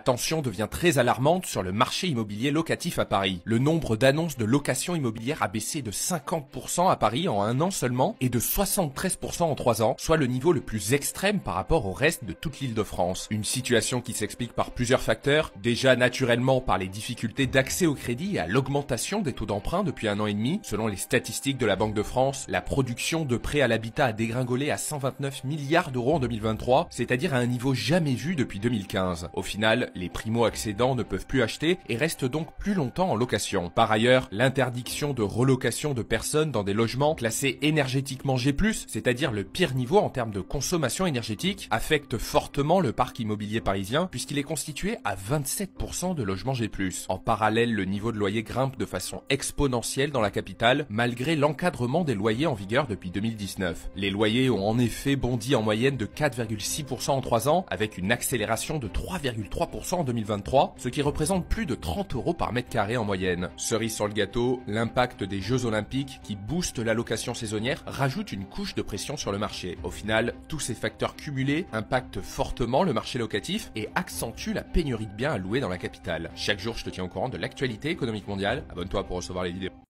La tension devient très alarmante sur le marché immobilier locatif à Paris. Le nombre d'annonces de location immobilière a baissé de 50% à Paris en un an seulement et de 73% en 3 ans, soit le niveau le plus extrême par rapport au reste de toute l'Île-de-France. Une situation qui s'explique par plusieurs facteurs, déjà naturellement par les difficultés d'accès au crédit et à l'augmentation des taux d'emprunt depuis un an et demi. Selon les statistiques de la Banque de France, la production de prêts à l'habitat a dégringolé à 129 milliards d'euros en 2023, c'est-à-dire à un niveau jamais vu depuis 2015. Au final, les primo-accédants ne peuvent plus acheter et restent donc plus longtemps en location. Par ailleurs, l'interdiction de relocation de personnes dans des logements classés énergétiquement G+, c'est-à-dire le pire niveau en termes de consommation énergétique, affecte fortement le parc immobilier parisien puisqu'il est constitué à 27% de logements G+. En parallèle, le niveau de loyer grimpe de façon exponentielle dans la capitale malgré l'encadrement des loyers en vigueur depuis 2019. Les loyers ont en effet bondi en moyenne de 4,6% en 3 ans avec une accélération de 3,3% en 2023, ce qui représente plus de 30 € par mètre carré en moyenne. Cerise sur le gâteau, l'impact des Jeux Olympiques qui boostent la location saisonnière rajoute une couche de pression sur le marché. Au final, tous ces facteurs cumulés impactent fortement le marché locatif et accentuent la pénurie de biens à louer dans la capitale. Chaque jour, je te tiens au courant de l'actualité économique mondiale. Abonne-toi pour recevoir les vidéos.